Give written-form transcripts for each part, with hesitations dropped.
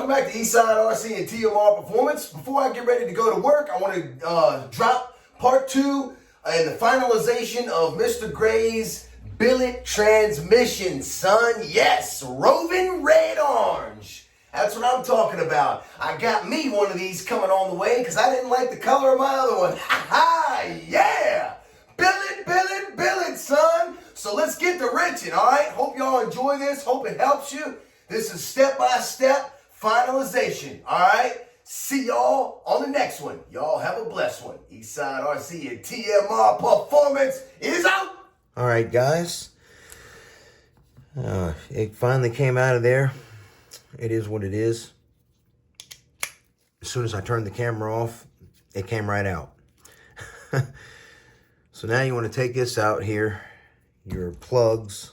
Welcome back to Eastside RC and TMR Performance. Before I get ready to go to work, I want to drop part 2 and the finalization of Mr. Gray's billet transmission, son. Yes, Rovan red orange. That's what I'm talking about. I got me one of these coming on the way because I didn't like the color of my other one. Ha ha, yeah! Billet, son. So let's get to wrenching, all right? Hope y'all enjoy this. Hope it helps you. This is step-by-step finalization, all right? See y'all on the next one. Y'all have a blessed one. Eastside RC and TMR Performance is out. All right, guys. It finally came out of there. It is what it is. As soon as I turned the camera off, it came right out. So now you want to take this out here, your plugs.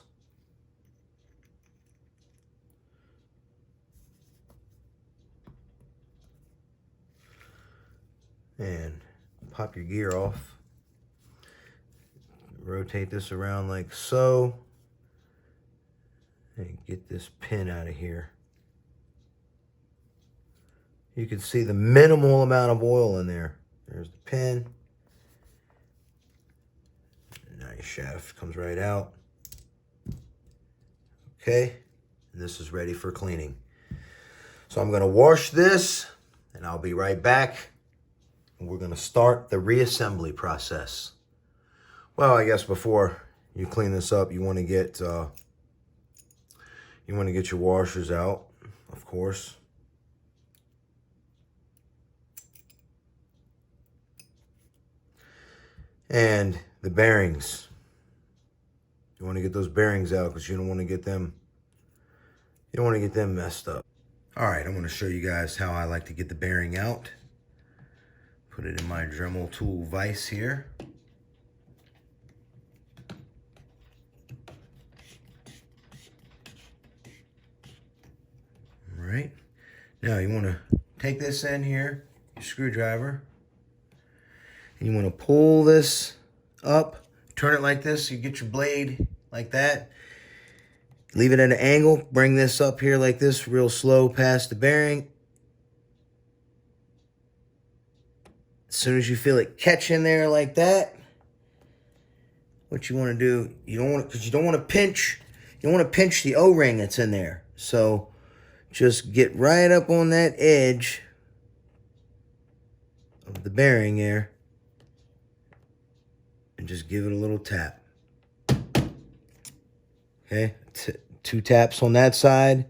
And pop your gear off. Rotate this around like so. And get this pin out of here. You can see the minimal amount of oil in there. There's the pin. Nice shaft comes right out. Okay, and this is ready for cleaning. So I'm gonna wash this and I'll be right back. We're gonna start the reassembly process. Well, I guess before you clean this up, you wanna get your washers out, of course. And the bearings. You want to get those bearings out because you don't want to get them messed up. All right, I'm going to show you guys how I like to get the bearing out. Put it in my Dremel tool vise here. All right. Now you want to take this in here, your screwdriver. And you want to pull this up, turn it like this, so you get your blade like that. Leave it at an angle, bring this up here like this, real slow past the bearing. As soon as you feel it catch in there like that, what you want to do, you don't want to pinch the O-ring that's in there. So just get right up on that edge of the bearing there. And just give it a little tap. Okay, 2 taps on that side.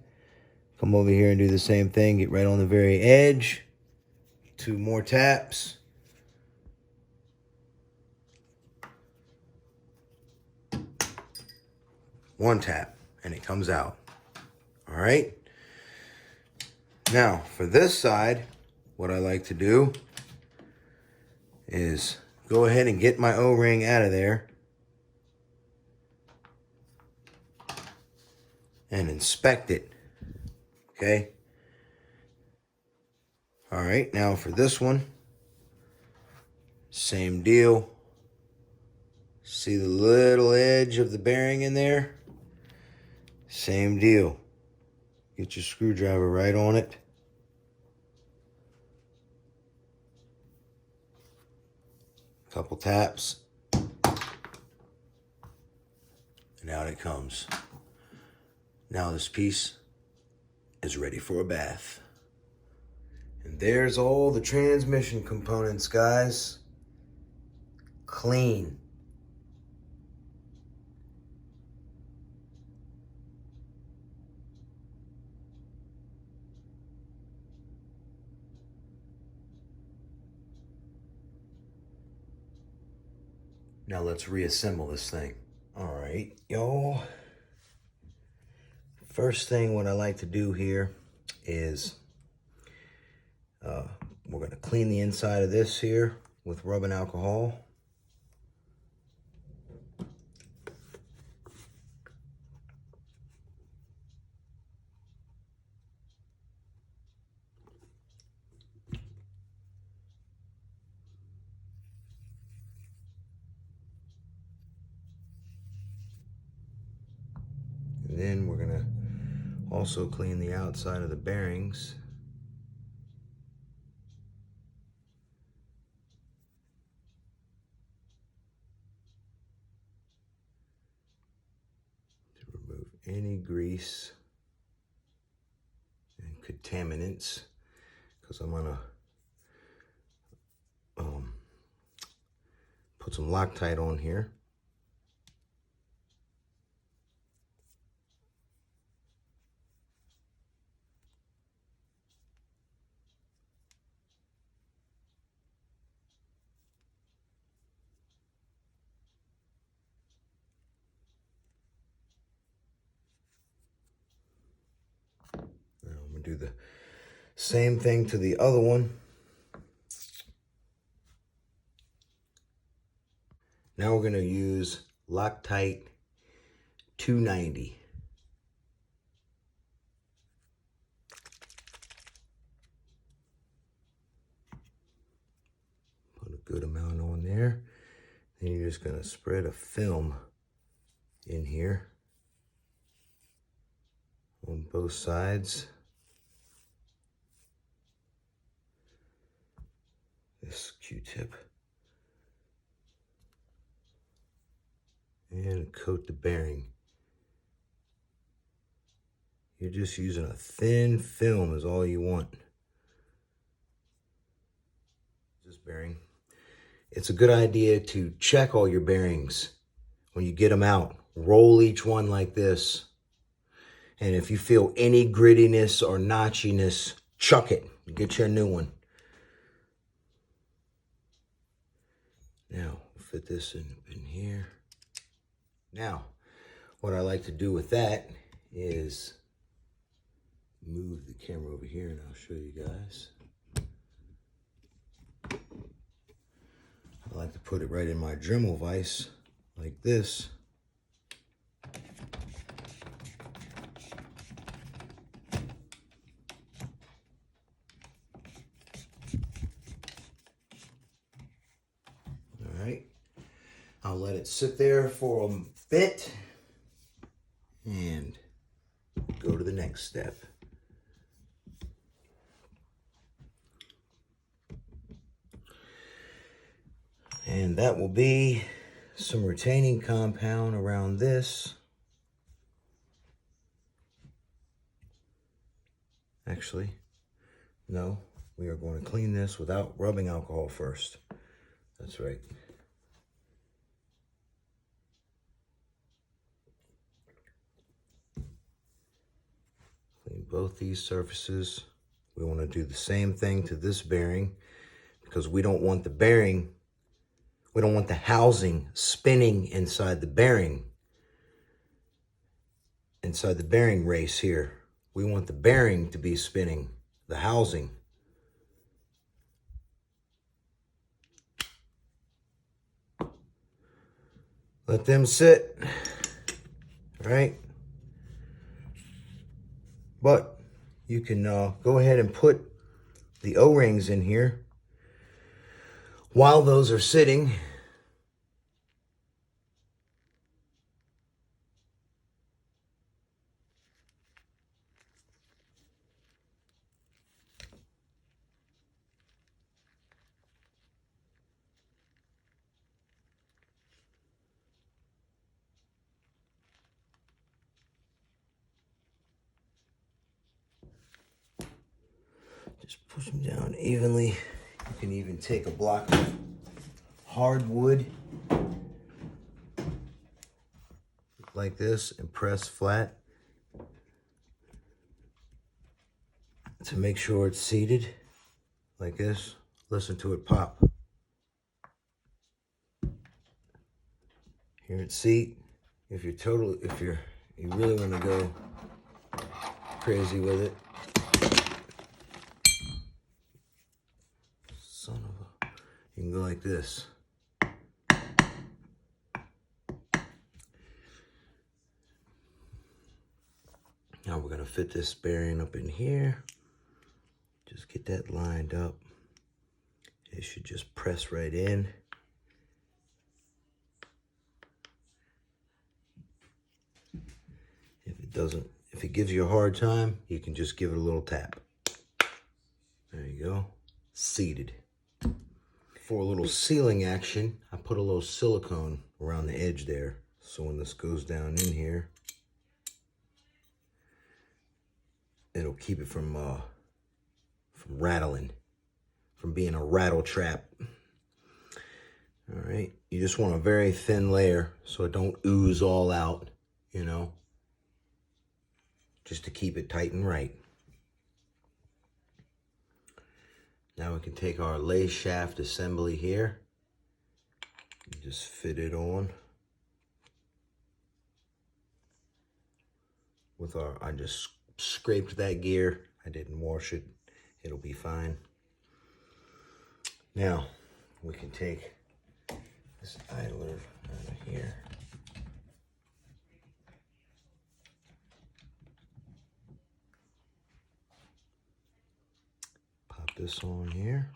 Come over here and do the same thing. Get right on the very edge. 2 more taps. One tap, and it comes out. All right. Now, for this side, what I like to do is go ahead and get my O-ring out of there and inspect it. Okay. All right, now for this one, same deal. See the little edge of the bearing in there? Same deal. Get your screwdriver right on it. Couple taps, and out it comes. Now this piece is ready for a bath. And there's all the transmission components, guys. Clean. Now let's reassemble this thing. All right, y'all. First thing what I like to do here is we're going to clean the inside of this here with rubbing alcohol. And then we're going to also clean the outside of the bearings any grease and contaminants, because I'm gonna put some Loctite on here. Now I'm gonna do the same thing to the other one. Now we're gonna use Loctite 290. Put a good amount on there. Then you're just gonna spread a film in here on both sides. This Q-tip. And coat the bearing. You're just using a thin film is all you want. This bearing. It's a good idea to check all your bearings when you get them out. Roll each one like this. And if you feel any grittiness or notchiness, chuck it. Get you a new one. Now, fit this in here. Now, what I like to do with that is move the camera over here and I'll show you guys. I like to put it right in my Dremel vise like this. All right, I'll let it sit there for a bit and go to the next step. And that will be some retaining compound around this. Actually, no, we are going to clean this without rubbing alcohol first. That's right. Clean both these surfaces. We want to do the same thing to this bearing because we don't want the bearing, we don't want the housing spinning inside the bearing race here. We want the bearing to be spinning, the housing. Let them sit, right? But you can go ahead and put the O-rings in here while those are sitting. Just push them down evenly. You can even take a block of hardwood like this and press flat to make sure it's seated like this. Listen to it pop. Hear it seat. If you really want to go crazy with it. Son of a, you can go like this. Now we're gonna fit this bearing up in here. Just get that lined up. It should just press right in. If it doesn't, if it gives you a hard time, you can just give it a little tap. There you go, seated. For a little sealing action, I put a little silicone around the edge there. So when this goes down in here, it'll keep it from rattling, from being a rattle trap. All right, you just want a very thin layer so it don't ooze all out, you know, just to keep it tight and right. Now we can take our lay shaft assembly here, just fit it on with I just scraped that gear. I didn't wash it. It'll be fine. Now we can take this idler out of here. Pop this on here.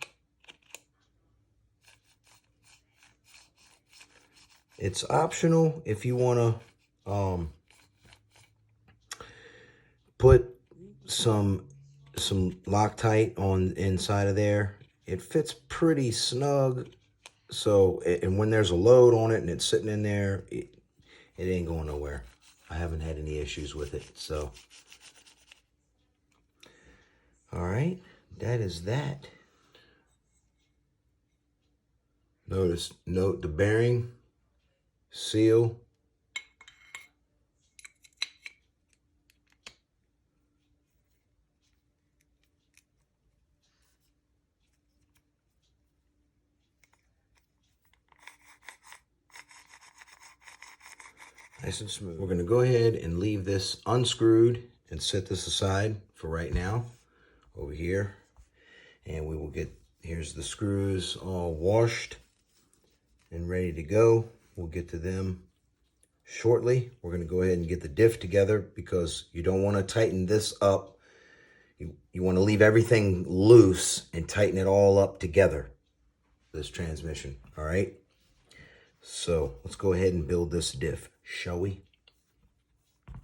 It's optional if you want to put some Loctite on the inside of there. It fits pretty snug. So, and when there's a load on it and it's sitting in there, it ain't going nowhere. I haven't had any issues with it. So, all right, that is that. Note the bearing, seal. Nice and smooth. We're going to go ahead and leave this unscrewed and set this aside for right now over here. And we will here's the screws all washed and ready to go. We'll get to them shortly. We're going to go ahead and get the diff together because you don't want to tighten this up. You want to leave everything loose and tighten it all up together, this transmission. All right. So let's go ahead and build this diff, shall we? I'm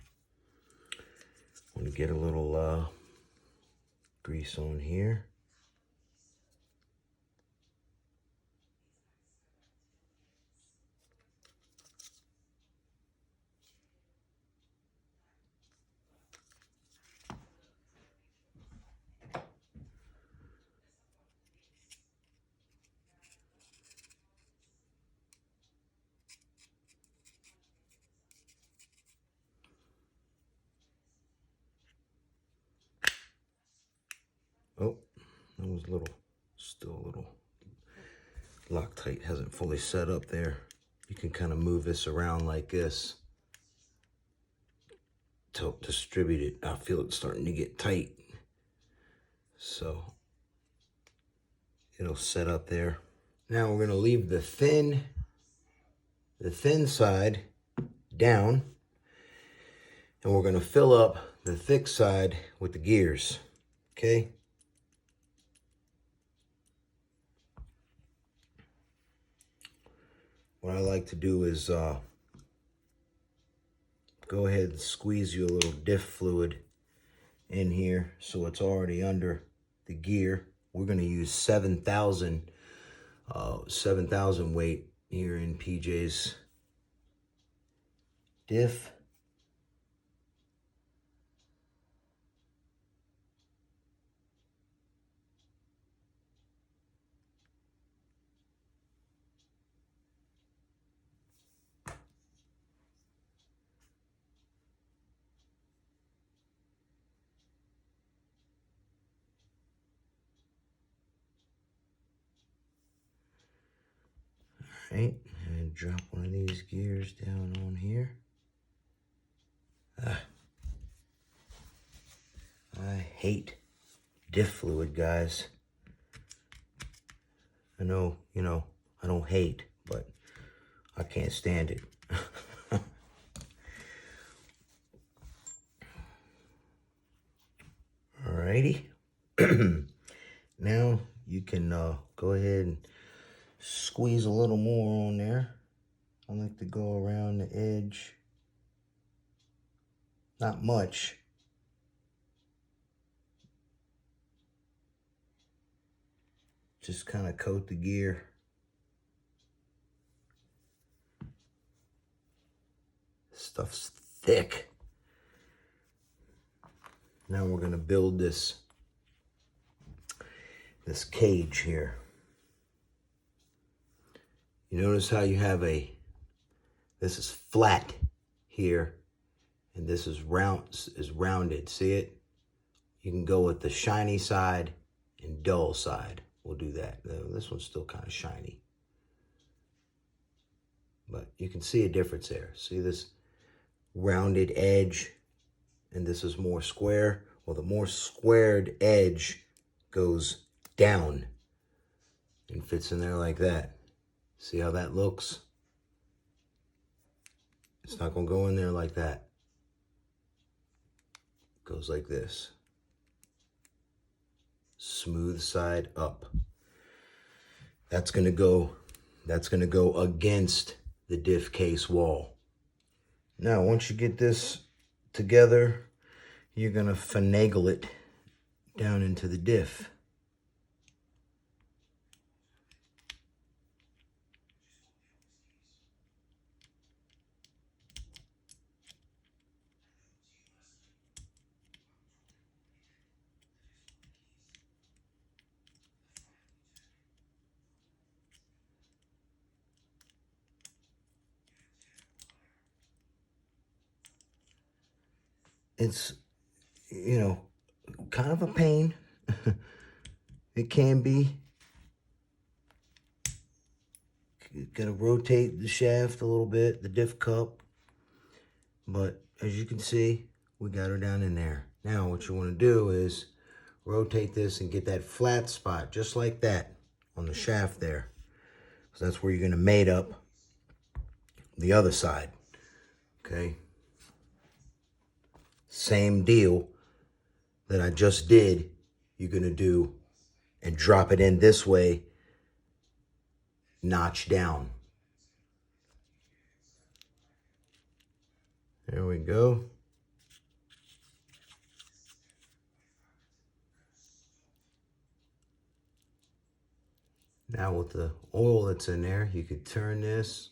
going to get a little grease on here. Oh, that was still a little Loctite hasn't fully set up there. You can kind of move this around like this to help distribute it. I feel it starting to get tight. So it'll set up there. Now we're gonna leave the thin side down, and we're gonna fill up the thick side with the gears, okay? What I like to do is go ahead and squeeze you a little diff fluid in here so it's already under the gear. We're going to use 7,000 weight here in PJ's diff. Right, and drop one of these gears down on here. I hate diff fluid, guys. I know, I don't hate, but I can't stand it. Alrighty. Now you can go ahead and squeeze a little more on there. I like to go around the edge. Not much. Just kind of coat the gear. Stuff's thick. Now we're gonna build this cage here. You notice how you have this is flat here, and this is rounded. See it? You can go with the shiny side and dull side. We'll do that. This one's still kind of shiny, but you can see a difference there. See this rounded edge, and this is more square. Well, the more squared edge goes down and fits in there like that. See how that looks? It's not gonna go in there like that. It goes like this. Smooth side up. That's gonna go against the diff case wall. Now, once you get this together, you're gonna finagle it down into the diff. It's, you know, kind of a pain. It can be. You gotta rotate the shaft a little bit, the diff cup. But as you can see, we got her down in there. Now what you wanna do is rotate this and get that flat spot, just like that, on the shaft there. So that's where you're gonna mate up the other side, okay? Same deal that I just did, you're gonna do and drop it in this way, notch down. There we go. Now with the oil that's in there, you could turn this,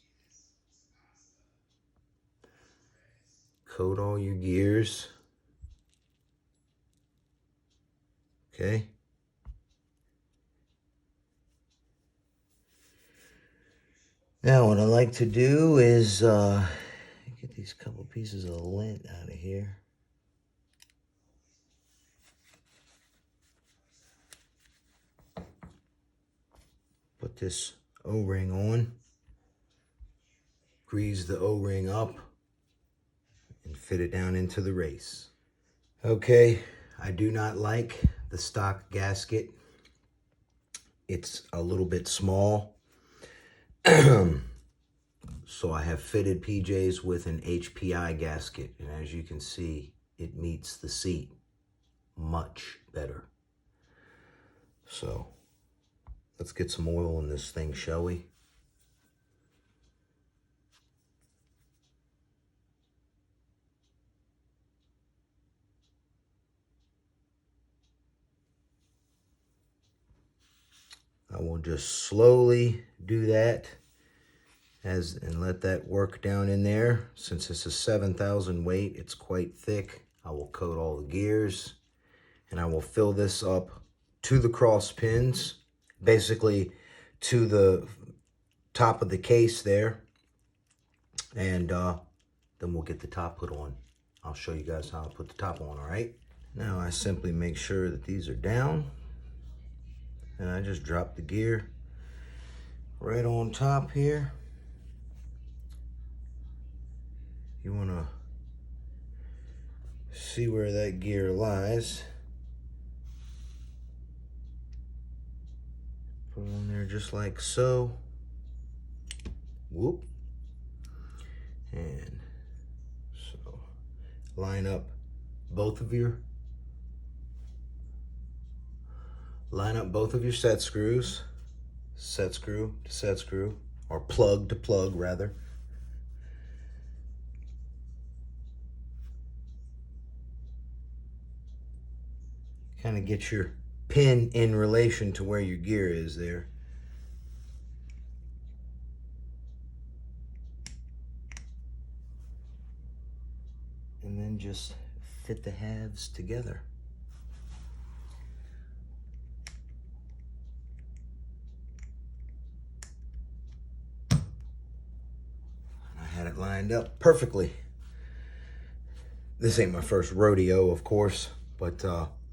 coat all your gears. Okay. Now what I like to do is get these couple pieces of lint out of here. Put this O-ring on. Grease the O-ring up and fit it down into the race. Okay, I do not like the stock gasket. It's a little bit small. So I have fitted PJs with an HPI gasket, and as you can see, it meets the seat much better. So let's get some oil in this thing, shall we? I will just slowly do that and let that work down in there. Since this is 7,000 weight, it's quite thick. I will coat all the gears, and I will fill this up to the cross pins, basically to the top of the case there, and then we'll get the top put on. I'll show you guys how I put the top on, all right? Now I simply make sure that these are down, and I just drop the gear right on top here. You want to see where that gear lies. Put it on there just like so. Whoop. And so line up both of your set screws, set screw to set screw, or plug to plug rather. Kind of get your pin in relation to where your gear is there. And then just fit the halves together. lined up perfectly. This ain't my first rodeo, of course, but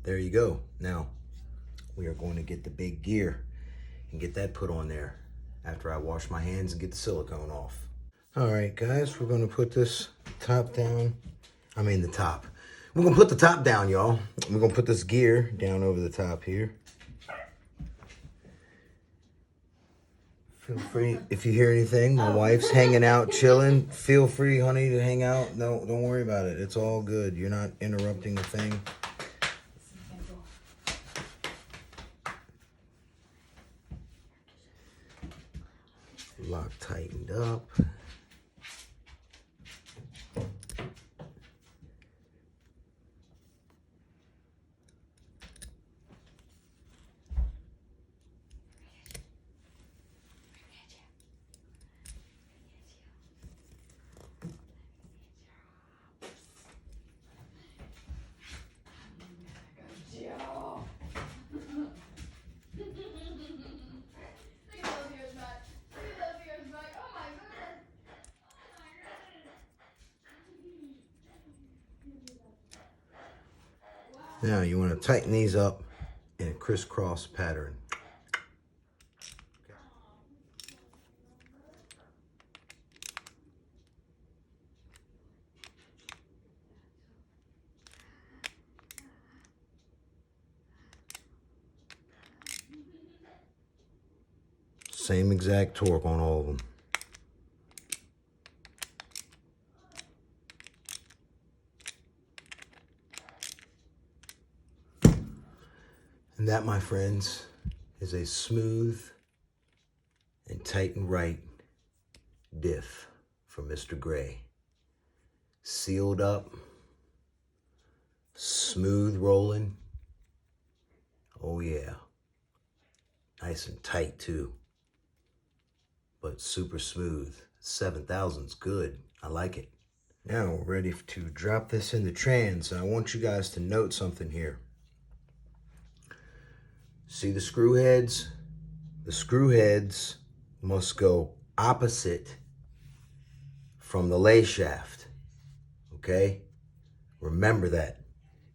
there you go. Now, we are going to get the big gear and get that put on there after I wash my hands and get the silicone off. All right, guys, we're gonna put this top down. I mean the top. We're gonna put the top down, y'all. We're gonna put this gear down over the top here. Feel free, if you hear anything, my wife's hanging out, chilling. Feel free, honey, to hang out. No, don't worry about it. It's all good. You're not interrupting the thing. Lock tightened up. Now you want to tighten these up in a crisscross pattern. Same exact torque on all of them. And that, my friends, is a smooth and tight and right diff from Mr. Gray. Sealed up, smooth rolling. Oh yeah. Nice and tight too. But super smooth. 7,000's good. I like it. Now we're ready to drop this in the trans. And I want you guys to note something here. See the screw heads? The screw heads must go opposite from the lay shaft. Okay? Remember that.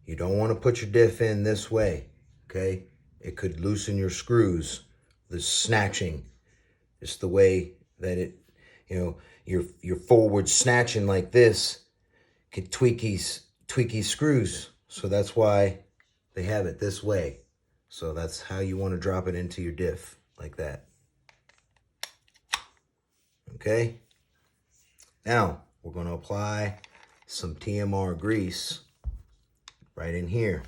You don't want to put your diff in this way. Okay? It could loosen your screws. The snatching. It's the way that it, you know, your forward snatching like this could tweaky screws. So that's why they have it this way. So that's how you want to drop it into your diff, like that. Okay? Now, we're going to apply some TMR grease right in here.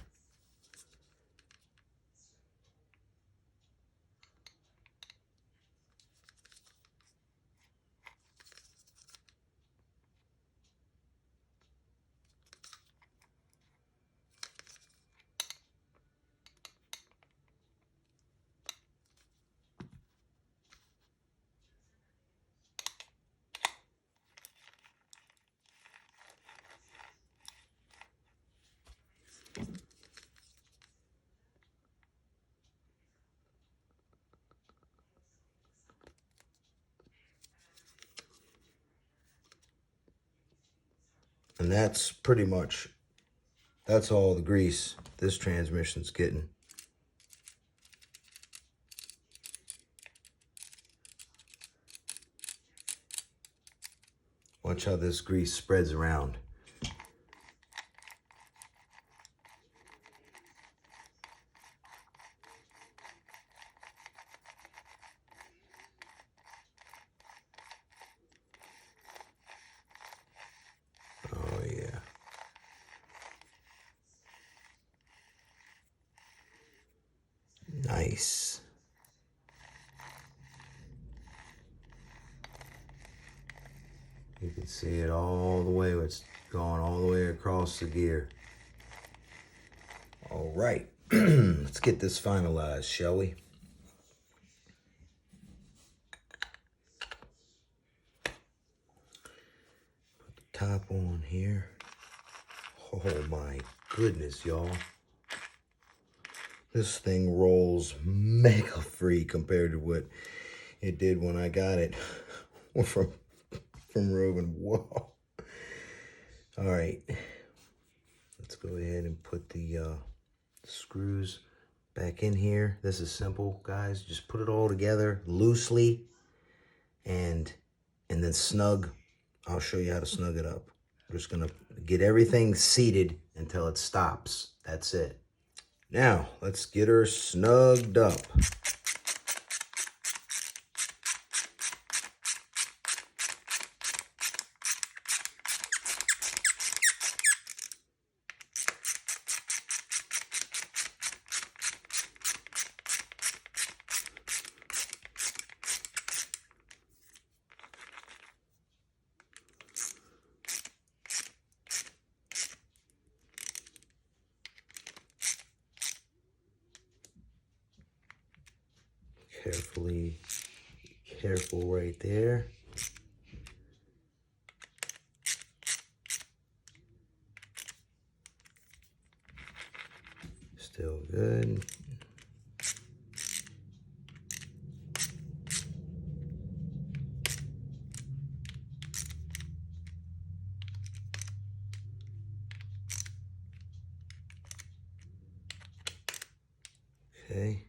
And that's pretty much, that's all the grease this transmission's getting. Watch how this grease spreads around. Oh yeah. Nice. You can see it all the way. It's going all the way across the gear. All right. Let's get this finalized, shall we? Put the top on here. Oh my goodness, y'all. This thing rolls mega free compared to what it did when I got it from from Rovan. Whoa. All right. Let's go ahead and put the screws back in here. This is simple, guys. Just put it all together loosely and then snug. I'll show you how to snug it up. I'm just gonna get everything seated until it stops. That's it. Now, let's get her snugged up. Careful right there. Still good. Okay.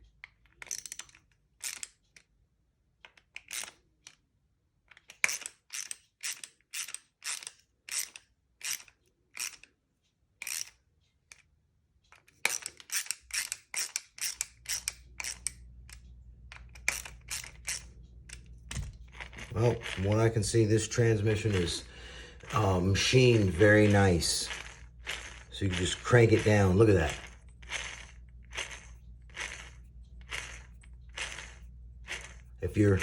Well, from what I can see, this transmission is machined very nice. So you can just crank it down. Look at that. If your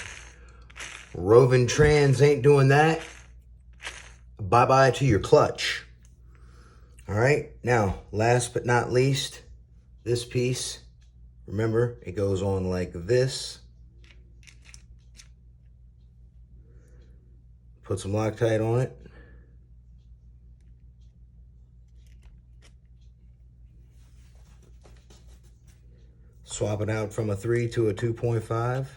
Rovan trans ain't doing that, bye-bye to your clutch. All right, now, last but not least, this piece, remember, it goes on like this. Put some Loctite on it. Swap it out from a 3 to a 2.5.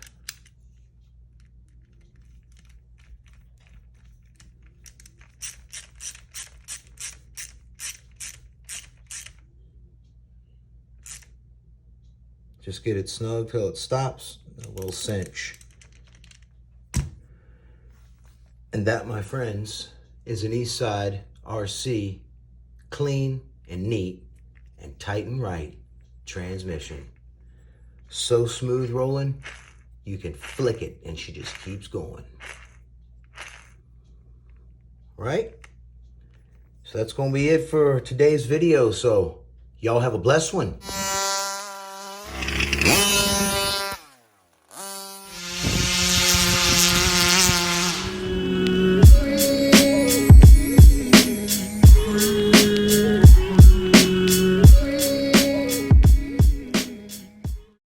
Just get it snug till it stops, a little cinch. And that, my friends, is an Eastside RC clean and neat and tight and right transmission. So smooth rolling, you can flick it and she just keeps going. Right? So that's going to be it for today's video. So y'all have a blessed one.